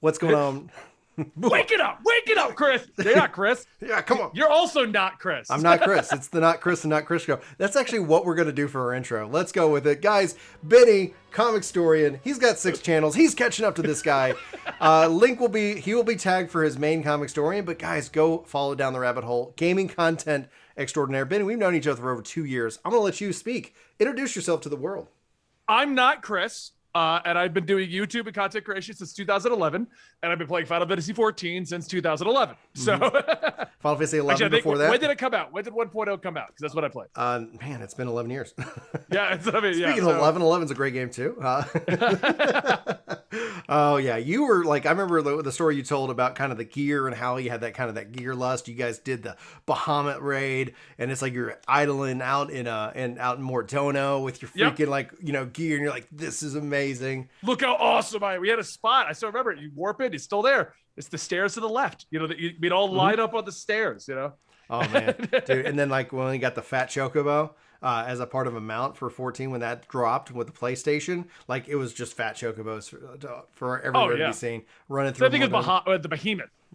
What's going on? Wake it up, Chris. You're not Chris. Yeah, come on. You're also not Chris. I'm not Chris. It's the Not Chris and Not Chris show. That's actually what we're going to do for our intro. Let's go with it. Guys, Benny, comicstorian, he's got 6 channels. He's catching up to this guy. Link will be tagged for his main comicstorian, but guys, go follow down the rabbit hole. Gaming content extraordinaire. Benny, we've known each other for over 2 years. I'm going to let you speak. Introduce yourself to the world. I'm not Chris. And I've been doing YouTube and content creation since 2011, and I've been playing Final Fantasy XIV since 2011. So, Final Fantasy XI before that. When did it come out? When did 1.0 come out? Because that's what I played. Man, it's been 11 years. Yeah, Speaking of 11, 11's a great game too. Oh yeah, you were like, I remember the story you told about kind of the gear and how you had that gear lust. You guys did the Bahamut raid, and it's like you're idling out in Mordono with your freaking gear, and you're like, this is amazing. Look how awesome we had a spot. I still remember it. You warp it. It's still there. It's the stairs to the left. We'd all line up on the stairs. Oh man, dude! And then like when we got the fat chocobo as a part of a mount for 14 when that dropped with the PlayStation, like it was just fat chocobos for everywhere to be seen running through. So I think it's the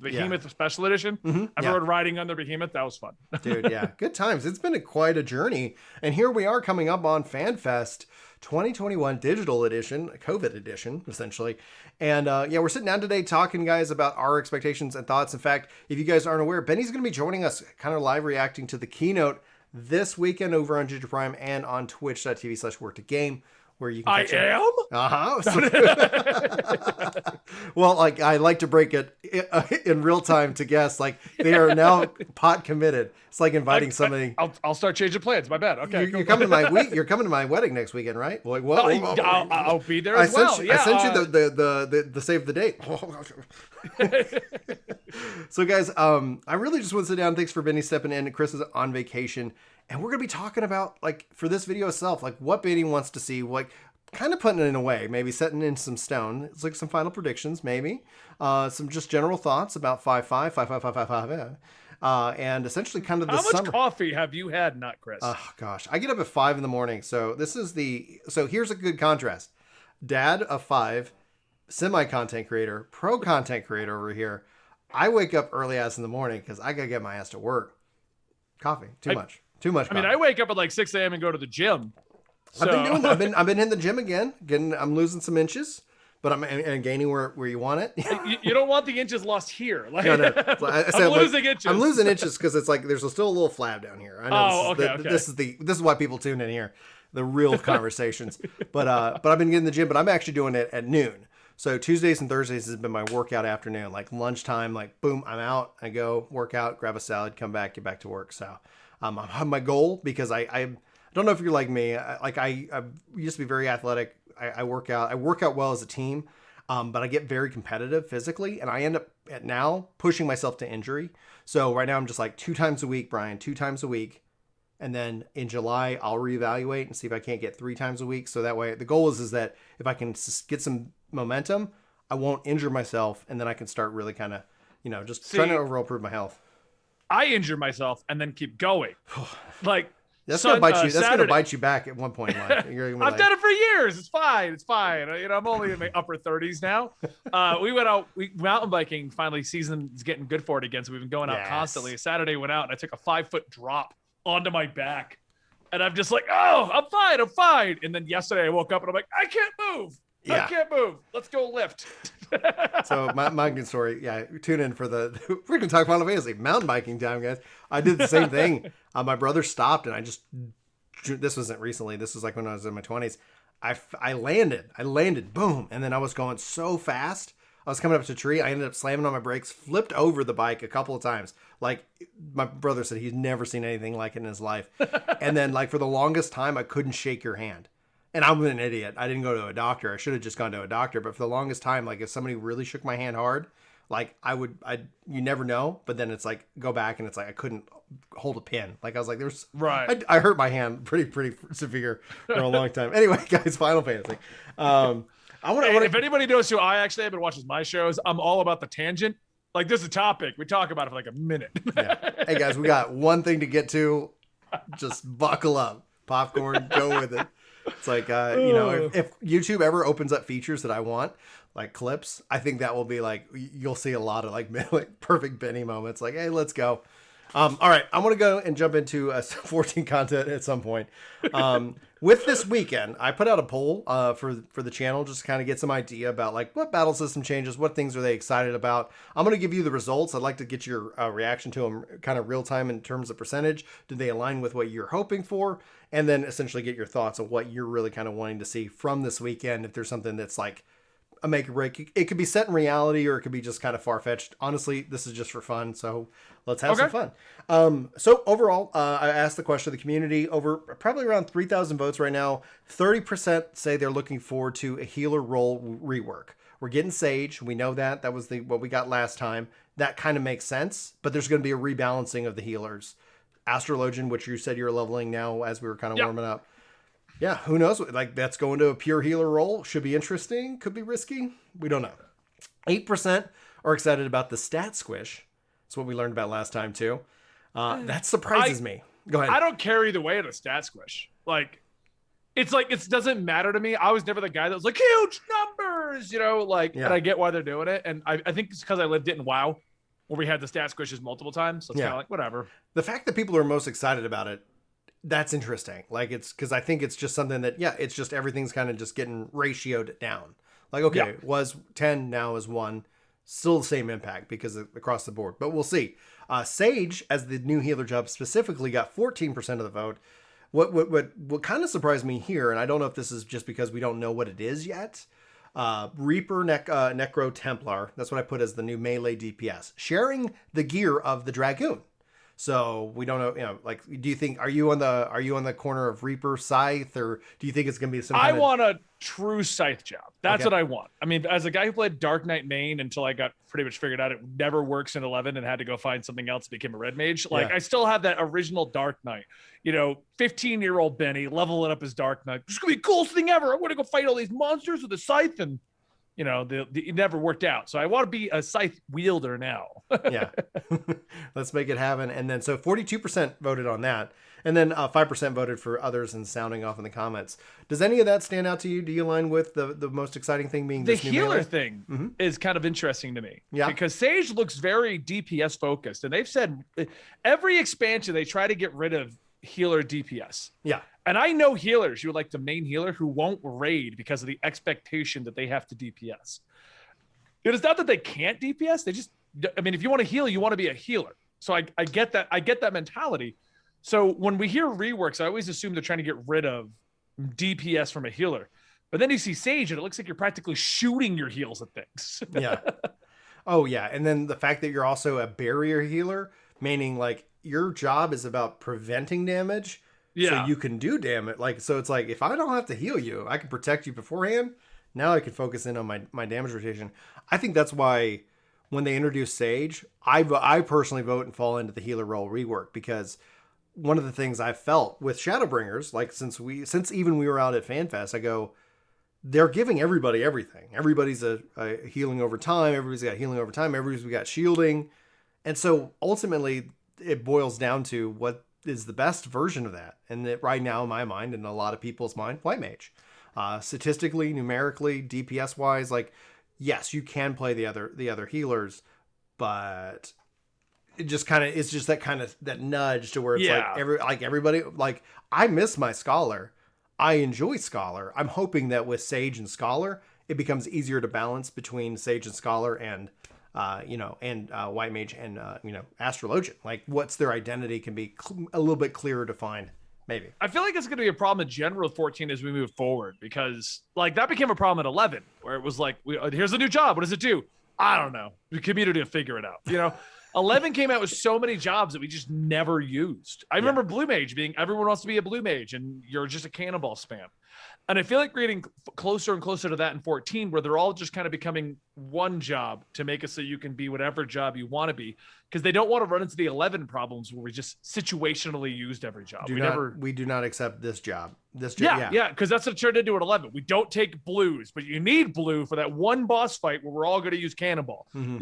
Behemoth Special Edition. Everyone riding on their Behemoth. That was fun, dude. Yeah, good times. It's been quite a journey, and here we are coming up on FanFest 2021 Digital Edition, COVID edition, essentially. And we're sitting down today talking, guys, about our expectations and thoughts. In fact, if you guys aren't aware, Benny's going to be joining us kind of live reacting to the keynote this weekend over on Digital Prime and on twitch.tv/worktogame, where you can catch am? Well, like I like to break it in real time to guests. Like they are now pot committed. It's like inviting somebody. I'll start changing plans. My bad. Okay, you're coming to my You're coming to my wedding next weekend, right? Like what? I'll be there as well. I sent you the save the date. So guys, I really just want to sit down. Thanks for Benny stepping in. Chris is on vacation. And we're going to be talking about, like, for this video itself, like, what Benny wants to see, like, kind of putting it in a way, maybe setting in some stone. It's like some final predictions, maybe. Some just general thoughts about 5.5, and essentially kind of the summer. How much coffee have you had, not Chris? Oh, gosh. I get up at 5 in the morning, so so here's a good contrast. Dad of 5, semi-content creator, pro content creator over here. I wake up early ass in the morning because I got to get my ass to work. Coffee, too much. Too much. I mean, I wake up at like 6 a.m. and go to the gym. So. I've been in the gym again. I'm losing some inches, but I'm gaining where you want it. You don't want the inches lost here. Like, no. I'm losing inches. I'm losing inches because it's like there's still a little flab down here. I know this is why people tune in here, the real conversations. But I've been getting the gym, but I'm actually doing it at noon. So Tuesdays and Thursdays has been my workout afternoon. Like lunchtime, like boom, I'm out. I go work out, grab a salad, come back, get back to work. So. My goal, because I don't know if you're like me, I used to be very athletic. I work out well as a team, but I get very competitive physically, and I end up now pushing myself to injury. So right now I'm just like 2 times a week, Brian, 2 times a week. And then in July, I'll reevaluate and see if I can't get 3 times a week. So that way the goal is that if I can get some momentum, I won't injure myself. And then I can start really kind of, trying to overall improve my health. I injure myself and then keep going. Like that's gonna bite you. That's gonna bite you back at one point in life. I've done it for years. It's fine. I'm only in my upper 30s now. We went out. Mountain biking. Finally, season's getting good for it again. So we've been going out constantly. Saturday went out and I took a 5-foot drop onto my back, and I'm just like, oh, I'm fine. And then yesterday I woke up and I'm like, I can't move. I can't move. Let's go lift. So my good story. Yeah, tune in for we're gonna talk Final Fantasy mountain biking time, guys. I did the same thing. My brother stopped, and this wasn't recently. This was like when I was in my 20s. I landed, boom, and then I was going so fast. I was coming up to a tree. I ended up slamming on my brakes, flipped over the bike a couple of times. Like my brother said, he's never seen anything like it in his life. And then like for the longest time, I couldn't shake your hand. And I'm an idiot. I didn't go to a doctor. I should have just gone to a doctor. But for the longest time, like if somebody really shook my hand hard, like you never know. But then it's like, go back and it's like, I couldn't hold a pin. Like I was like, I hurt my hand pretty severe for a long time. Anyway, guys, Final Fantasy. If anybody knows who I actually have and watches my shows, I'm all about the tangent. Like this is a topic. We talk about it for like a minute. Yeah. Hey guys, we got one thing to get to. Just buckle up. Popcorn, go with it. It's like, if YouTube ever opens up features that I want, like clips, I think that will be like, you'll see a lot of like perfect Benny moments. Like, hey, let's go. All right, I'm going to go and jump into 14 content at some point. With this weekend, I put out a poll for the channel just to kind of get some idea about like what battle system changes, what things are they excited about. I'm going to give you the results. I'd like to get your reaction to them kind of real time in terms of percentage. Did they align with what you're hoping for? And then essentially get your thoughts on what you're really kind of wanting to see from this weekend. If there's something that's like a make or break, it could be set in reality or it could be just kind of far-fetched. Honestly, this is just for fun, so let's have some fun. So overall, I asked the question of the community over probably around 3,000 votes right now. 30% say they're looking forward to a healer role rework. We're getting Sage. We know that was what we got last time. That kind of makes sense, but there's going to be a rebalancing of the healers. Astrologian, which you said you're leveling now as we were kind of warming up. Yeah, who knows? Like, that's going to a pure healer role. Should be interesting. Could be risky. We don't know. 8% are excited about the stat squish. That's what we learned about last time, too. That surprises me. Go ahead. I don't care either way of the stat squish. Like, it doesn't matter to me. I was never the guy that was like, huge numbers, and I get why they're doing it. And I think it's because I lived it in WoW, where we had the stat squishes multiple times. So it's kind of like, whatever. The fact that people are most excited about it, that's interesting. Like, it's because I think it's just something that, it's just everything's kind of just getting ratioed down. Like, okay, it was 10, now is 1. Still the same impact because across the board. But we'll see. Sage, as the new healer job specifically, got 14% of the vote. What kind of surprised me here, and I don't know if this is just because we don't know what it is yet, Reaper Necro Templar, that's what I put as the new melee DPS, sharing the gear of the Dragoon. So we don't know, like, do you think, are you on the corner of Reaper Scythe, or do you think it's going to be some I want a true Scythe job. That's what I want. I mean, as a guy who played Dark Knight main until I got pretty much figured out it never works in 11 and had to go find something else, became a red mage. Like, I still have that original Dark Knight, 15-year-old Benny leveling up his Dark Knight. It's going to be the coolest thing ever. I'm going to go fight all these monsters with a scythe, and it never worked out. So I want to be a scythe wielder now. Let's make it happen. And then, so 42% voted on that. And then 5% voted for others and sounding off in the comments. Does any of that stand out to you? Do you align with the most exciting thing being this new healer melee thing is kind of interesting to me. Yeah. Because Sage looks very DPS focused. And they've said every expansion, they try to get rid of healer DPS. Yeah. And I know healers who like the main healer who won't raid because of the expectation that they have to DPS. It is not that they can't DPS. They just, if you want to heal, you want to be a healer. So I get that. I get that mentality. So when we hear reworks, I always assume they're trying to get rid of DPS from a healer. But then you see Sage and it looks like you're practically shooting your heals at things. Yeah. Oh, yeah. And then the fact that you're also a barrier healer, meaning like your job is about preventing damage. So you can do damage. Like, so it's like, if I don't have to heal you, I can protect you beforehand. Now I can focus in on my damage rotation. I think that's why when they introduce Sage, I personally vote and fall into the healer role rework, because one of the things I felt with Shadowbringers, like since even we were out at FanFest, I go, they're giving everybody everything. Everybody's a healing over time. Everybody's got healing over time. Everybody's got shielding. And so ultimately it boils down to what is the best version of that. And that right now in my mind, and a lot of people's mind, White Mage. Statistically, numerically, DPS wise, like, yes, you can play the other healers, but it's just that nudge to where it's like everybody, like, I miss my Scholar. I enjoy Scholar. I'm hoping that with Sage and Scholar, it becomes easier to balance between Sage and Scholar and White Mage and Astrologian. Like, what's their identity can be a little bit clearer defined. Maybe. I feel like it's going to be a problem in general with 14 as we move forward, because like that became a problem at 11, where it was like, here's a new job. What does it do? I don't know. The community will figure it out. 11 came out with so many jobs that we just never used. I remember Blue Mage being, everyone wants to be a Blue Mage and you're just a cannonball spam. And I feel like we're getting closer and closer to that in 14, where they're all just kind of becoming one job to make it so you can be whatever job you want to be, because they don't want to run into the 11 problems where we just situationally used every job. We do not accept this job. Yeah, because that's what it turned into at 11. We don't take blues, but you need blue for that one boss fight where we're all going to use cannonball. And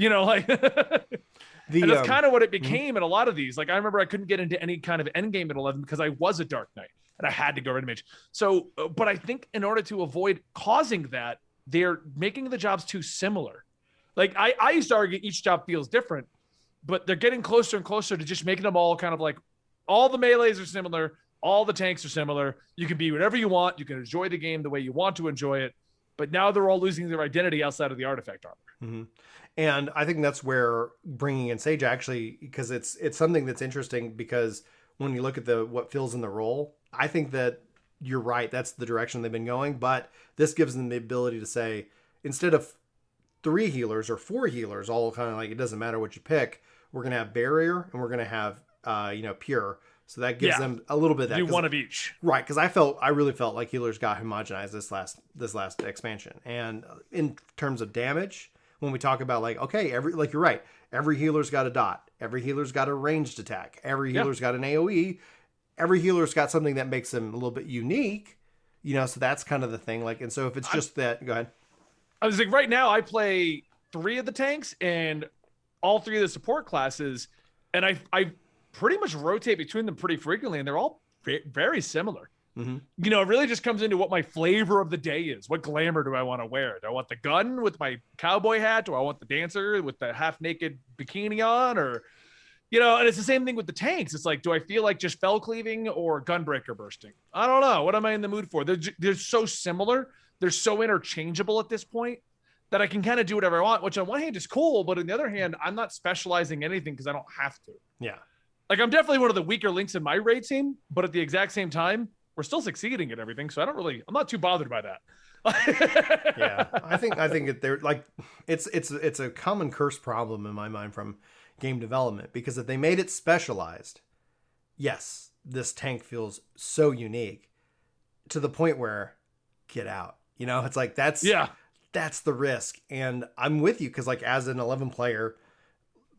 that's kind of what it became in a lot of these. Like, I remember I couldn't get into any kind of end game at 11 because I was a Dark Knight and I had to go red mage. So, but I think in order to avoid causing that, they're making the jobs too similar. Like I used to argue each job feels different, but they're getting closer and closer to just making them all kind of like all the melees are similar. All the tanks are similar. You can be whatever you want. You can enjoy the game the way you want to enjoy it. But now they're all losing their identity outside of the artifact armor. Mm-hmm. And I think that's where bringing in Sage actually, because it's something that's interesting, because when you look at what fills in the role, I think that you're right. That's the direction they've been going. But this gives them the ability to say, instead of 3 healers or 4 healers, all kind of like, it doesn't matter what you pick, we're going to have barrier and we're going to have, pure. So that gives them a little bit of that. Do one of each. Right. Because I really felt like healers got homogenized this last expansion. And in terms of damage, when we talk about like, okay, you're right. Every healer's got a dot. Every healer's got a ranged attack. Every healer's got an AoE. Every healer's got something that makes them a little bit unique, so that's kind of the thing. Like, and so if it's just that, go ahead. I was like, right now I play 3 of the tanks and all 3 of the support classes. And I pretty much rotate between them pretty frequently, and they're all very similar. Mm-hmm. It really just comes into what my flavor of the day is. What glamour do I want to wear? Do I want the gun with my cowboy hat? Do I want the dancer with the half-naked bikini on? Or, and it's the same thing with the tanks. It's like, do I feel like just fell cleaving or gunbreaker bursting? I don't know. What am I in the mood for? They're so similar. They're so interchangeable at this point that I can kind of do whatever I want, which on one hand is cool, but on the other hand, I'm not specializing anything because I don't have to. Yeah. Like, I'm definitely one of the weaker links in my raid team, but at the exact same time, we're still succeeding at everything. So I'm not too bothered by that. Yeah. I think they're like, it's a common curse problem in my mind from game development, because if they made it specialized, yes, this tank feels so unique to the point where get out, it's like, that's the risk. And I'm with you. Cause like as an 11 player,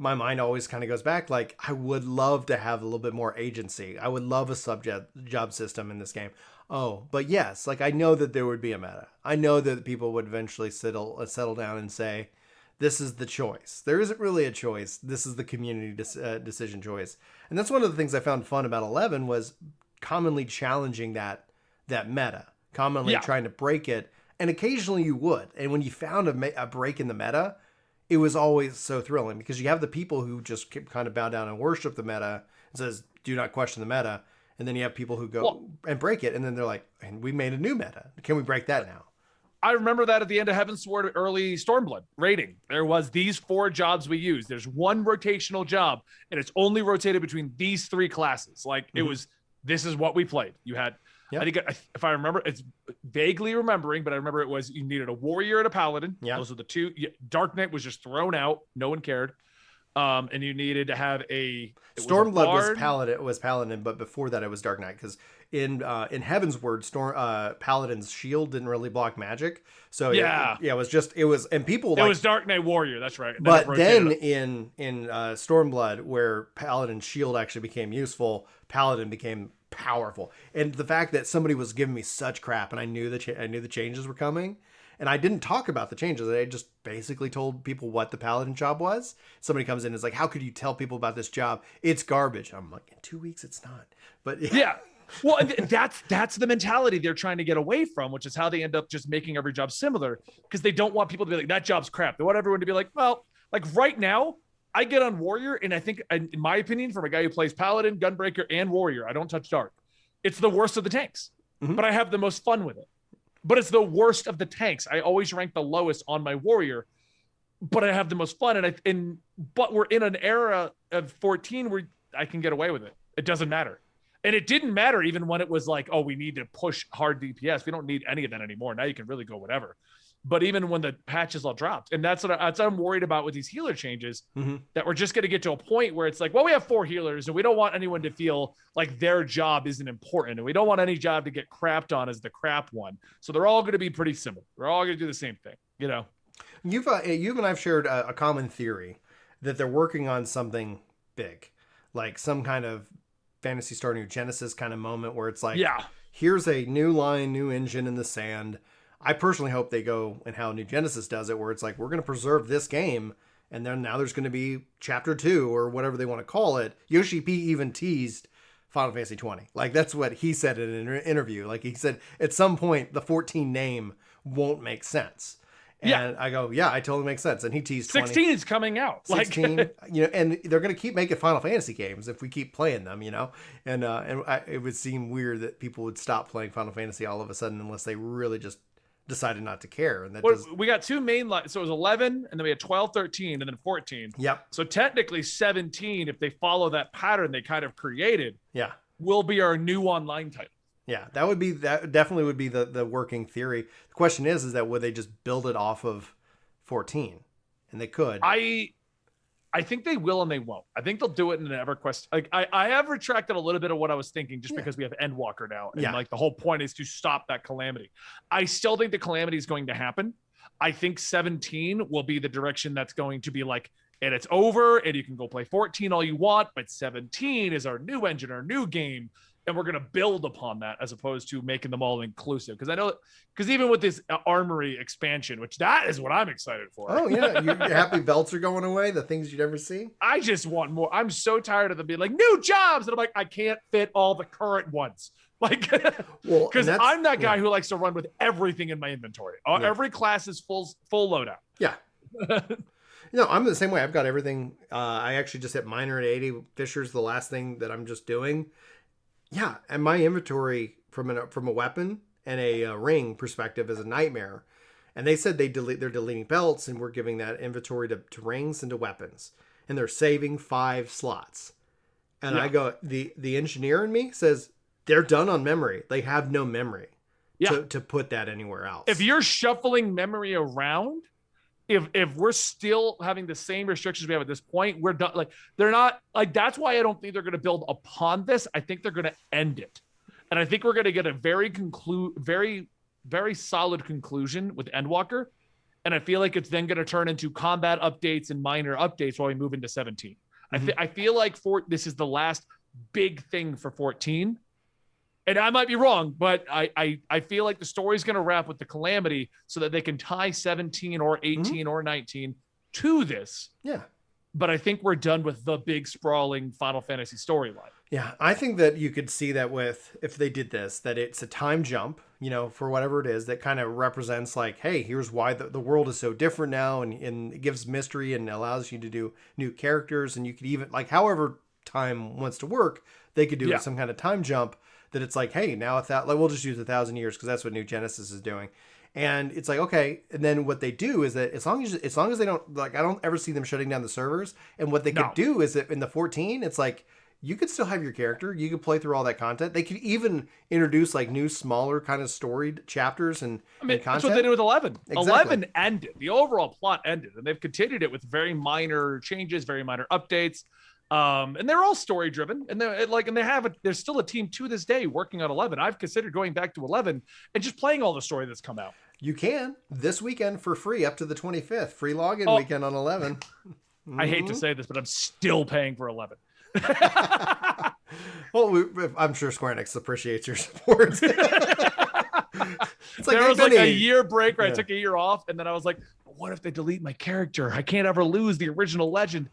my mind always kind of goes back. Like, I would love to have a little bit more agency. I would love a job system in this game. Oh, but yes, like I know that there would be a meta. I know that people would eventually settle down and say, this is the choice. There isn't really a choice. This is the community decision choice. And that's one of the things I found fun about 11 was commonly challenging that meta, commonly trying to break it. And occasionally you would. And when you found a break in the meta, it was always so thrilling, because you have the people who just kind of bow down and worship the meta and says, do not question the meta. And then you have people who go and break it. And then they're like, and we made a new meta. Can we break that now? I remember that at the end of Heavensward early Stormblood raiding, there was these 4 jobs we use. There's one rotational job, and it's only rotated between these 3 classes. Like, it was, this is what we played. You had, I think, if I remember, it's vaguely remembering, but I remember it was, you needed a warrior and a paladin. Yeah. Those are the 2. Dark Knight was just thrown out. No one cared. And you needed to have Stormblood was paladin, but before that it was Dark Knight, because in Heavensward, Paladin's shield didn't really block magic. So it was Dark Knight warrior. That's right. But then in Stormblood, where Paladin's shield actually became useful, Paladin became powerful. And the fact that somebody was giving me such crap, and I knew the changes were coming. And I didn't talk about the changes. I just basically told people what the paladin job was. Somebody comes in and is like, how could you tell people about this job? It's garbage. I'm like, in 2 weeks, it's not. But yeah. Well, that's the mentality they're trying to get away from, which is how they end up just making every job similar, because they don't want people to be like, that job's crap. They want everyone to be like, well, like right now, I get on warrior, and I think, in my opinion, from a guy who plays paladin, gunbreaker, and warrior, I don't touch dark. It's the worst of the tanks, but I have the most fun with it. But it's the worst of the tanks. I always rank the lowest on my warrior, but I have the most fun. But we're in an era of 14 where I can get away with it. It doesn't matter. And it didn't matter even when it was like, oh, we need to push hard DPS. We don't need any of that anymore. Now you can really go whatever. But even when the patches all dropped, and that's what I'm worried about with these healer changes, that we're just going to get to a point where it's like, well, we have 4 healers, and we don't want anyone to feel like their job isn't important, and we don't want any job to get crapped on as the crap one. So they're all going to be pretty similar. We're all going to do the same thing, You and I've shared a common theory that they're working on something big, like some kind of Phantasy Star New Genesis kind of moment where it's like, here's a new line, new engine in the sand. I personally hope they go and how New Genesis does it, where it's like, we're going to preserve this game, and then now there's going to be chapter 2 or whatever they want to call it. Yoshi P even teased Final Fantasy XX. Like, that's what he said in an interview. Like, he said at some point the 14 name won't make sense. And I go, yeah, I totally makes sense. And he teased 16 is coming out. 16, and they're going to keep making Final Fantasy games if we keep playing them, and it would seem weird that people would stop playing Final Fantasy all of a sudden unless they really just decided not to care. And we got two main lines. So it was 11, and then we had 12, 13, and then 14. Yep. So technically 17, if they follow that pattern they kind of created, will be our new online title. Yeah, that definitely would be the working theory. The question is that would they just build it off of 14? And they could. I think they will and they won't. I think they'll do it in an EverQuest. Like I have retracted a little bit of what I was thinking just because we have Endwalker now. And like the whole point is to stop that calamity. I still think the calamity is going to happen. I think 17 will be the direction that's going to be like, and it's over and you can go play 14 all you want, but 17 is our new engine, our new game. And we're going to build upon that as opposed to making them all inclusive. Because I know, because even with this Armory expansion, which that is what I'm excited for. Oh, yeah. You're happy belts are going away, the things you'd ever see. I just want more. I'm so tired of them being like, new jobs. And I'm like, I can't fit all the current ones. Like, because I'm that guy who likes to run with everything in my inventory. Every class is full loadout. Yeah. I'm the same way. I've got everything. I actually just hit minor at 80. Fisher's the last thing that I'm just doing. Yeah, and my inventory from a weapon and a ring perspective is a nightmare. And they said they're deleting belts, and we're giving that inventory to rings and to weapons. And they're saving 5 slots. And I go, the engineer in me says, they're done on memory. They have no memory to put that anywhere else. If you're shuffling memory around, if we're still having the same restrictions we have at this point, we're done. Like, they're not like, that's why I don't think they're going to build upon this. I think they're going to end it. And I think we're going to get a very solid conclusion with Endwalker. And I feel like it's then going to turn into combat updates and minor updates while we move into 17. Mm-hmm. I feel like this is the last big thing for 14. And I might be wrong, but I feel like the story's going to wrap with the calamity so that they can tie 17 or 18 or 19 to this. Yeah. But I think we're done with the big sprawling Final Fantasy storyline. Yeah. I think that you could see that if they did this, that it's a time jump, for whatever it is that kind of represents like, hey, here's why the world is so different now. And it gives mystery and allows you to do new characters. And you could even like, however time wants to work, they could do some kind of time jump. That it's like, hey, now we'll just use 1,000 years because that's what New Genesis is doing, and it's like, okay. And then what they do is that as long as they don't like, I don't ever see them shutting down the servers. And what they could do is that in the 14, it's like you could still have your character, you could play through all that content. They could even introduce like new, smaller kind of storied chapters and content. That's what they did with 11. Exactly. 11 ended. The overall plot ended, and they've continued it with very minor changes, very minor updates. And they're all story driven, and there's still a team to this day working on 11. I've considered going back to 11 and just playing all the story that's come out. You can this weekend for free up to the 25th, free login weekend on 11. I hate to say this, but I'm still paying for 11. Well, I'm sure Square Enix appreciates your support. It's like, there was like a year break where I took a year off, and then I was like, what if they delete my character? I can't ever lose the original legend.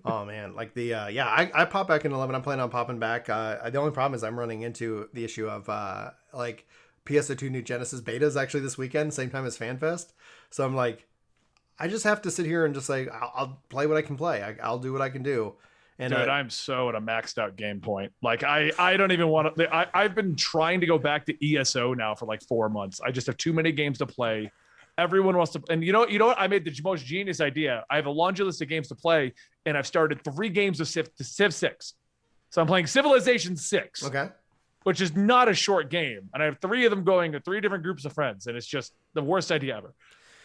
Oh man, like I pop back in 11. I'm planning on popping back. The only problem is I'm running into the issue of like PS2 New Genesis beta is actually this weekend, same time as FanFest. So I'm like, I just have to sit here and just like I'll play what I can play. I'll do what I can do. And dude, I'm so at a maxed out game point. Like I don't even want to. I've been trying to go back to ESO now for like 4 months. I just have too many games to play. Everyone wants to, and you know what? I made the most genius idea. I have a laundry list of games to play, and I've started 3 games of Civ 6. So I'm playing Civilization 6, which is not a short game, and I have 3 of them going to 3 different groups of friends, and it's just the worst idea ever.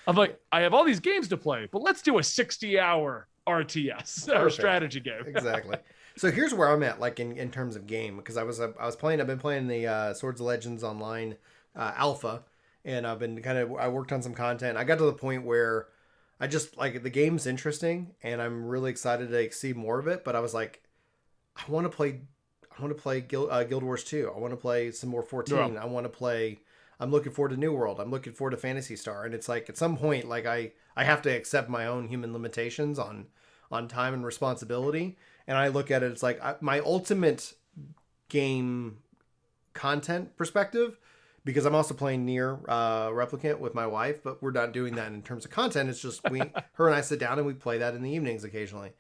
I'm like, I have all these games to play, but let's do a 60-hour RTS or strategy game. Exactly. So here's where I'm at, like in terms of game, because I've been playing the Swords of Legends Online alpha. And I worked on some content. I got to the point where I just like the game's interesting and I'm really excited to see more of it. But I was like, I want to play Guild Wars 2. I want to play some more 14. Yeah. I'm looking forward to New World. I'm looking forward to Phantasy Star. And it's like at some point, like I have to accept my own human limitations on time and responsibility. And I look at it, it's like my ultimate game content perspective because I'm also playing Nier Replicant with my wife, but we're not doing that in terms of content. It's just her and I sit down and we play that in the evenings occasionally.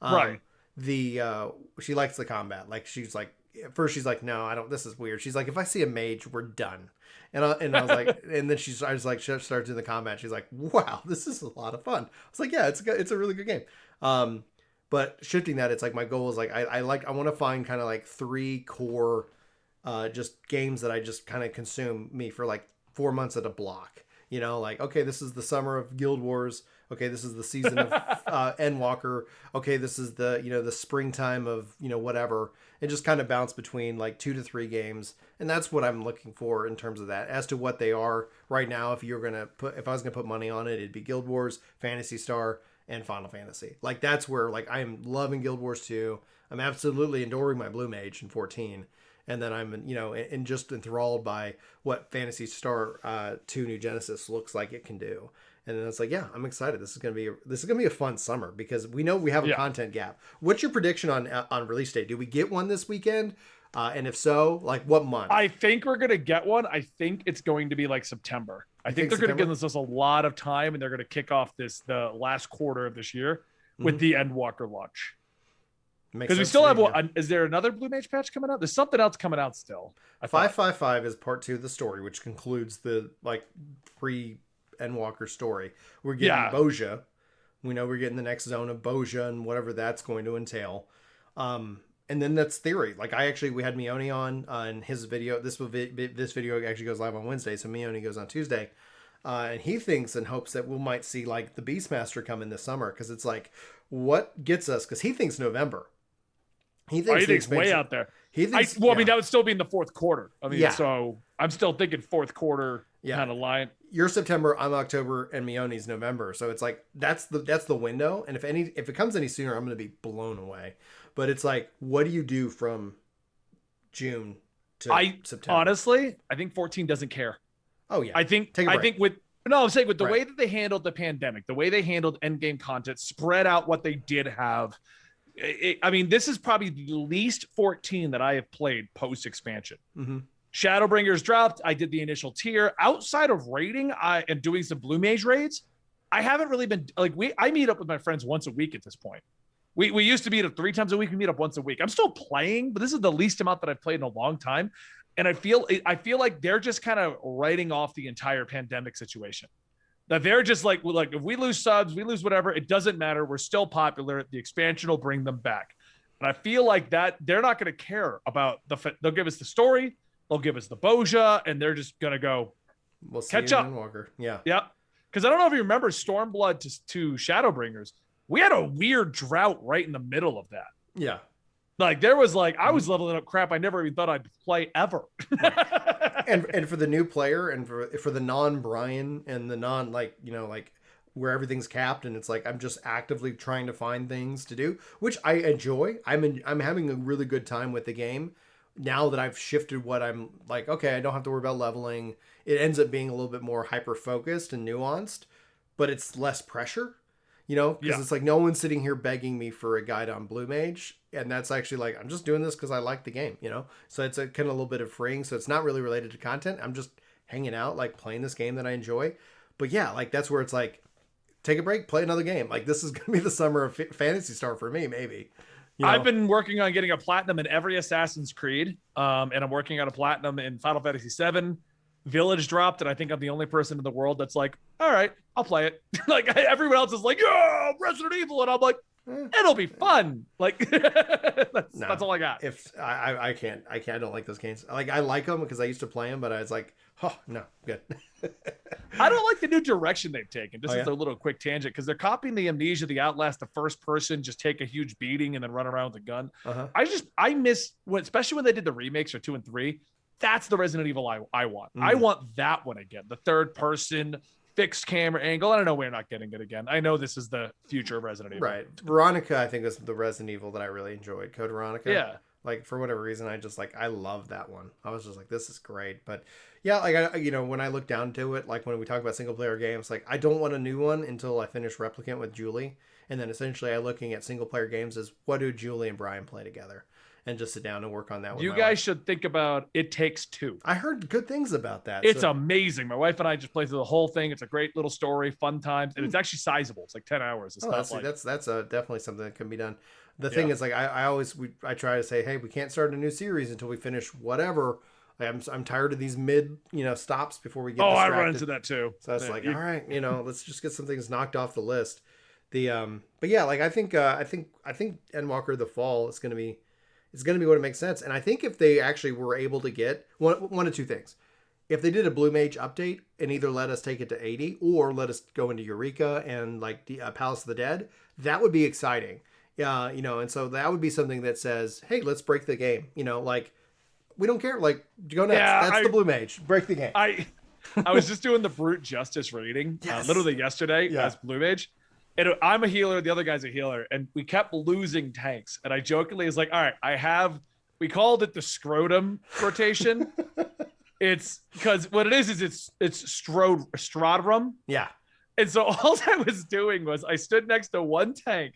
Right. She likes the combat. Like she's like, at first she's like, no, I don't. This is weird. She's like, if I see a mage, we're done. And I was like, and then I was like, she starts doing the combat. She's like, wow, this is a lot of fun. I was like, yeah, it's a really good game. But shifting that, it's like my goal is like I want to find kind of like 3 core just games that I just kind of consume me for like 4 months at a block. You know, like, okay, this is the summer of Guild Wars. Okay, this is the season of Endwalker. Okay, this is the, you know, the springtime of, you know, whatever. And just kind of bounce between like 2 to 3 games. And that's what I'm looking for in terms of that. As to what they are right now, if I was gonna put money on it, it'd be Guild Wars, Phantasy Star, and Final Fantasy. Like that's where like I am loving Guild Wars 2. I'm absolutely adoring my Blue Mage in 14. And then I'm, you know, and just enthralled by what Phantasy Star 2 New Genesis looks like it can do. And then it's like, yeah, I'm excited. This is gonna be a fun summer because we know we have a content gap. What's your prediction on release date? Do we get one this weekend? And if so, like what month? I think we're gonna get one. I think it's going to be like September. I think they're going to give us a lot of time, and they're going to kick off the last quarter of this year with the Endwalker launch. Because we still have is there another Blue Mage patch coming out? There's something else coming out still. 555 is part 2 of the story, which concludes the like pre-Endwalker story. We're getting Boja. We know we're getting the next zone of Boja and whatever that's going to entail. And then that's theory. Like we had Mione on in his video. This video actually goes live on Wednesday, so Mione goes on Tuesday. And he thinks and hopes that we might see like the Beastmaster come in this summer because it's like what gets us, because he thinks November. He thinks way out there. I mean, that would still be in the fourth quarter. I mean, so I'm still thinking fourth quarter kind of line. You're September, I'm October, and Mione's November. So it's like that's the window. And if it comes any sooner, I'm going to be blown away. But it's like, what do you do from June to September? Honestly, I think 14 doesn't care. Oh yeah, I'm saying with the way that they handled the pandemic, the way they handled endgame content, spread out what they did have. I mean, this is probably the least 14 that I have played post expansion. Mm-hmm. Shadowbringers dropped. I did the initial tier. Outside of raiding, I am doing some Blue Mage raids. I haven't really been like I meet up with my friends once a week at this point. We used to meet up 3 times a week. We meet up once a week. I'm still playing, but this is the least amount that I've played in a long time. And I feel like they're just kind of writing off the entire pandemic situation. That they're just like if we lose subs, we lose whatever, it doesn't matter. We're still popular. The expansion will bring them back. And I feel like that they're not going to care about they'll give us the story, they'll give us the Boja, and they're just going to go catch up. Walker. Yeah. Yeah. Because I don't know if you remember Stormblood to Shadowbringers. We had a weird drought right in the middle of that. Yeah. Like there was I was leveling up crap I never even thought I'd play ever. and for the new player and for the non-Brian and the non where everything's capped and it's like I'm just actively trying to find things to do, which I enjoy. I'm having a really good time with the game now that I've shifted what I'm like, okay, I don't have to worry about leveling. It ends up being a little bit more hyper focused and nuanced, but it's less pressure. You know, because it's like no one's sitting here begging me for a guide on Blue Mage. And that's actually like, I'm just doing this because I like the game, you know? So it's a kind of a little bit of freeing. So it's not really related to content. I'm just hanging out, like playing this game that I enjoy. But yeah, like that's where it's like, take a break, play another game. Like this is going to be the summer of Phantasy Star for me, maybe. You know? I've been working on getting a platinum in every Assassin's Creed. And I'm working on a platinum in Final Fantasy XIV. Village dropped, and I think I'm the only person in the world that's like, all right, I'll play it. Like everyone else is like, yeah, Resident Evil, and I'm like, it'll be fun. Like that's all I got. If I can't, I don't like those games. Like I like them because I used to play them, but I was like, oh no, good. I don't like the new direction they've taken. Just as a little quick tangent, because they're copying the Amnesia, the Outlast, the first person, just take a huge beating and then run around with a gun. I miss especially when they did the remakes for 2 and 3. That's the Resident Evil I want. I want that one again. The third person fixed camera angle. I don't know. We're not getting it again. I know this is the future of Resident Evil. Right. Veronica, I think, is the Resident Evil that I really enjoyed. Code Veronica. Yeah. Like for whatever reason, I love that one. I was just like, this is great. But yeah, like when I look down to it, like when we talk about single player games, like I don't want a new one until I finish Replicant with Julie. And then essentially I'm looking at single player games as what do Julie and Brian play together? and just sit down and work on that. You guys should think about It Takes Two. I heard good things about that. It's amazing. My wife and I just played through the whole thing. It's a great little story, fun times, and it's actually sizable. It's like 10 hours. It's that's definitely something that can be done. The thing is, like, I try to say, hey, we can't start a new series until we finish whatever. I'm tired of these mid, stops before we get distracted. I run into that too. So it's all right, let's just get some things knocked off the list. But yeah, like I think Endwalker the Fall is going to be what it makes sense. And I think if they actually were able to get one of two things, if they did a Blue Mage update and either let us take it to 80 or let us go into Eureka and like the Palace of the Dead, that would be exciting. Yeah, and so that would be something that says, hey, let's break the game. Like, we don't care. Like, go nuts. Yeah, that's the Blue Mage. Break the game. I was just doing the Brute Justice rating literally yesterday as Blue Mage. And I'm a healer. The other guy's a healer. And we kept losing tanks. And I jokingly was like, all right, we called it the scrotum rotation. It's because what it is it's Stradrum. Yeah. And so all I was doing was I stood next to one tank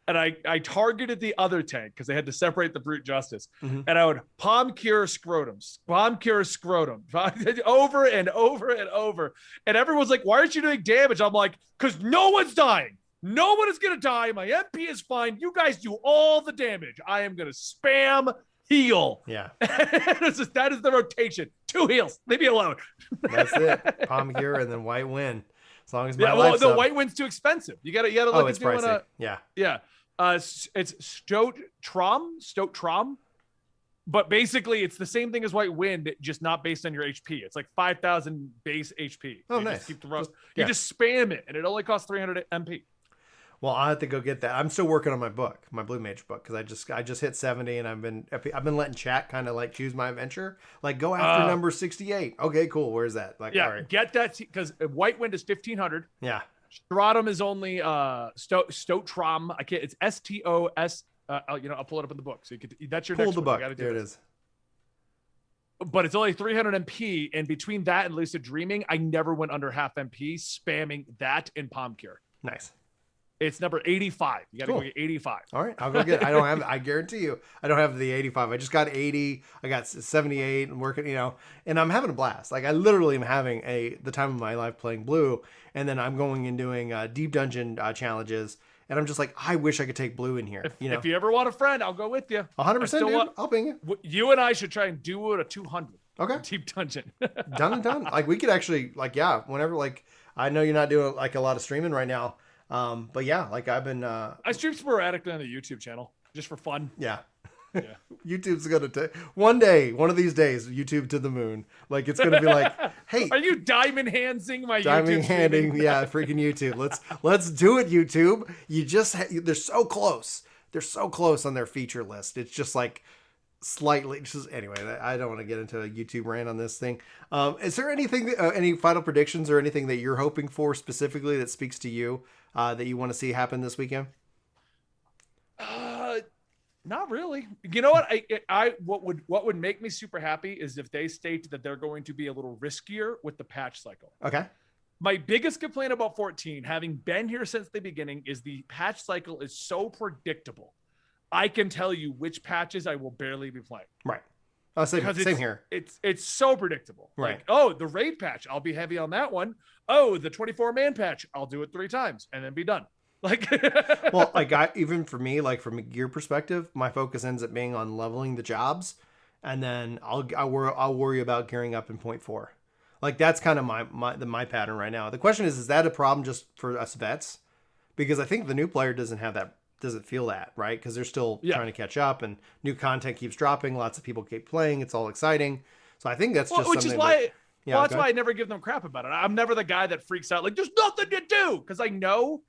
and I targeted the other tank because they had to separate the Brute Justice. Mm-hmm. And I would palm cure scrotum, over and over and over. And everyone's like, why aren't you doing damage? I'm like, because no one's dying. No one is going to die. My MP is fine. You guys do all the damage. I am going to spam heal. Yeah. That is the rotation. 2 heals. Leave me alone. That's it. Palm cure and then white win. As long as my life's up. White win's too expensive. You gotta look it's pricey. Yeah. It's Stoat-Trom, but basically it's the same thing as White Wind, just not based on your HP. It's like 5,000 base HP. Oh, nice. You just spam it, and it only costs 300 MP. Well, I'll have to go get that. I'm still working on my Blue Mage book, because I just hit 70, and I've been letting chat kind of like choose my adventure. Like, go after number 68. Okay, cool. Where's that? Like, all right. Get that, because White Wind is 1,500. Yeah. Stratum is only Stoat-Trom. I can't. It's STOS. I'll pull it up in the book. So that's your pull next the one. book. There it is. But it's only 300 MP, and between that and Lucid Dreaming, I never went under half MP spamming that in Palm Cure. Nice. It's number 85. You got to go get 85. All right, I'll go get it. I guarantee you, I don't have the 85. I just got 80. I got 78 and working, and I'm having a blast. Like, I literally am having the time of my life playing Blue, and then I'm going and doing deep dungeon challenges, and I'm just like, I wish I could take Blue in here. If you ever want a friend, I'll go with you. 100%, dude. I'll ping you. You and I should try and do it a 200. Okay. Deep dungeon. Done and done. Like, we could actually, whenever, I know you're not doing like a lot of streaming right now. But yeah, like I've been, I stream sporadically on the YouTube channel just for fun. Yeah. YouTube's going to one of these days, YouTube to the moon. Like, it's going to be like, hey, are you diamond handsing my diamond handing? Yeah. Freaking YouTube. Let's do it. YouTube. They're so close. They're so close on their feature list. It's just like slightly anyway, I don't want to get into a YouTube rant on this thing. Is there anything, any final predictions or anything that you're hoping for specifically that speaks to you, that you want to see happen this weekend? Not really. You know what? What would make me super happy is if they state that they're going to be a little riskier with the patch cycle. Okay. My biggest complaint about 14, having been here since the beginning, is the patch cycle is so predictable. I can tell you which patches I will barely be playing. Right. Same here. It's so predictable. Right. Like, the raid patch, I'll be heavy on that one. The 24-man patch, I'll do it 3 times and then be done. Like, well, even for me, like from a gear perspective, my focus ends up being on leveling the jobs, and then I'll worry about gearing up in 0.4. Like, that's kind of my pattern right now. The question is that a problem just for us vets? Because I think the new player doesn't feel that, right? Because they're still trying to catch up, and new content keeps dropping. Lots of people keep playing. It's all exciting. So I think that's just which something. Is why, that's why I never give them crap about it. I'm never the guy that freaks out like there's nothing to do, because I know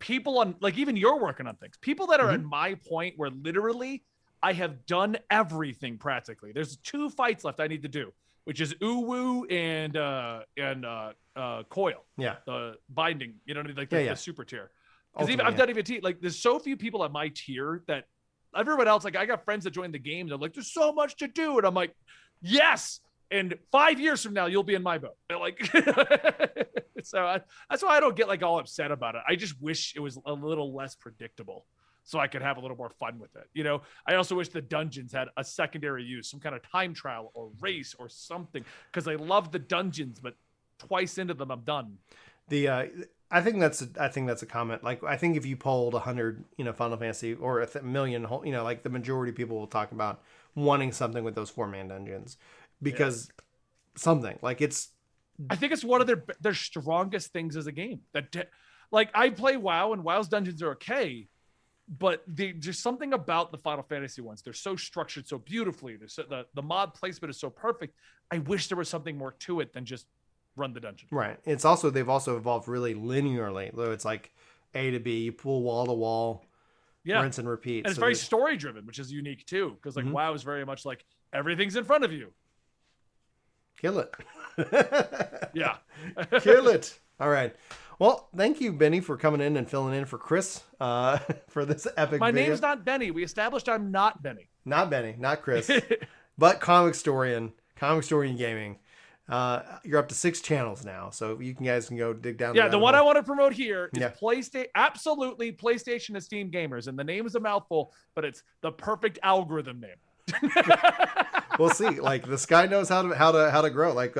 people on, like, even you're working on things. People that are at my point where literally I have done everything practically. There's 2 fights left I need to do, which is Uwu and Coil. Yeah. The binding, the super tier. Because Ultimate, I've done EVT, like, there's so few people at my tier that everyone else, like, I got friends that join the game, they're like, there's so much to do. And I'm like, yes. And 5 years from now, you'll be in my boat. They're like, so that's why I don't get like all upset about it. I just wish it was a little less predictable. so I could have a little more fun with it. You know, I also wish the dungeons had a secondary use, some kind of time trial or race or something, because I love the dungeons, but twice into them, I'm done. I think that's a comment. Like, I think if you polled 100, Final Fantasy or a million, like the majority of people will talk about wanting something with those 4-man dungeons because something like I think it's one of their strongest things as a game. Like, I play WoW and WoW's dungeons are okay, but there's something about the Final Fantasy ones. They're so structured so beautifully. The mod placement is so perfect. I wish there was something more to it than just run the dungeon. Right. They've also evolved really linearly. Though it's like A to B, you pull wall to wall, rinse and repeat. And it's very story driven, which is unique too, because like WoW is very much like everything's in front of you. Kill it. Yeah. Kill it. All right. Well, thank you, Benny, for coming in and filling in for Chris for this epic My video. name's not Benny. We established I'm not Benny. Not Benny, not Chris, but comicstorian gaming. You're up to 6 channels now, so you guys can go dig down. Yeah, the one I want to promote here is PlayStation. Absolutely, PlayStation Esteemed Gamers, and the name is a mouthful, but it's the perfect algorithm name. We'll see. Like, this guy knows how to grow. Like,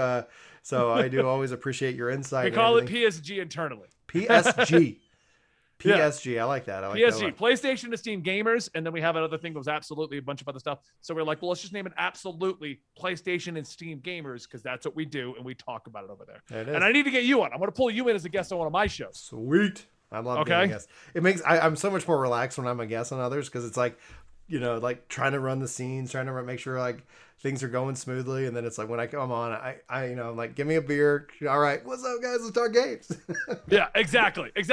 so I do always appreciate your insight. We call it PSG internally. PSG. PSG. I like that. PSG, PlayStation Esteemed Gamers, and then we have another thing that was absolutely a bunch of other stuff. So we're like, well, let's just name it absolutely PlayStation Esteemed Gamers, because that's what we do, and we talk about it over there. There it is. And I need to get you on. I'm going to pull you in as a guest on one of my shows. Sweet. I love being a guest. It makes I'm so much more relaxed when I'm a guest on others, because it's like, like trying to run the scenes, trying to make sure like things are going smoothly, and then it's like when I come on, I I'm like, give me a beer. All right, what's up, guys? Let's talk games. Yeah, exactly. And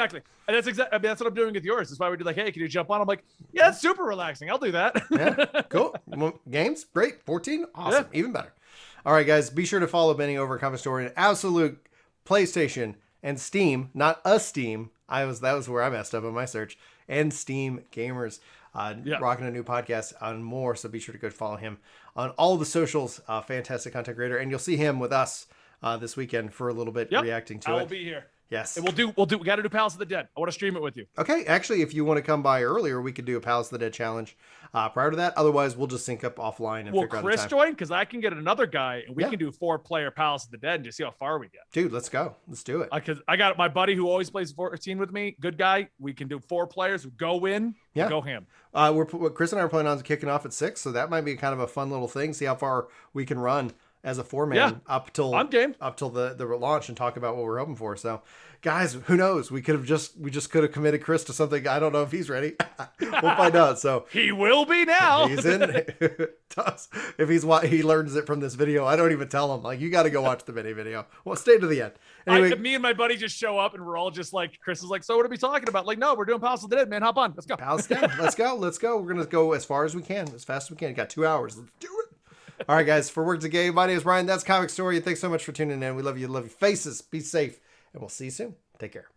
that's that's what I'm doing with yours. That's why we do like, hey, can you jump on? I'm like, yeah, it's super relaxing. I'll do that. Yeah, cool. Games, great. 14, awesome, even better. All right, guys, be sure to follow Benny over at comicstorian. Absolute PlayStation and Steam, not a Steam. That was where I messed up on my search. And Steam Gamers. Rocking a new podcast on more, so be sure to go follow him on all the socials. Fantastic content creator, and you'll see him with us this weekend for a little bit, reacting to it. I will be here. Yes, and we got to do Palace of the Dead. I want to stream it with you. Okay, actually, if you want to come by earlier, we could do a Palace of the Dead challenge prior to that. Otherwise, we'll just sync up offline and figure out the time. Will Chris join? Because I can get another guy, and we can do 4-player Palace of the Dead and just see how far we get. Dude, let's go. Let's do it. Because I got my buddy who always plays 14 with me. Good guy. We can do 4 players. Go in. Yeah. Go ham. Chris and I are planning on kicking off at 6, so that might be kind of a fun little thing. See how far we can run as a 4-man up till the launch, and talk about what we're hoping for. So, guys, who knows? We just could have committed Chris to something. I don't know if he's ready. We'll find out. So he will be now. He's in. If he learns it from this video, I don't even tell him. Like, you got to go watch the mini video. Well, stay to the end. Anyway, me and my buddy just show up, and we're all just like, Chris is like, so what are we talking about? Like, no, we're doing Palace of the Dead, man. Hop on. Let's go. Palace of the Dead. Let's go. We're gonna go as far as we can, as fast as we can. Got 2 hours. Let's do it. All right, guys, for Words of Game, my name is Brian. That's Comic Story. Thanks so much for tuning in. We love you. Love your faces. Be safe. And we'll see you soon. Take care.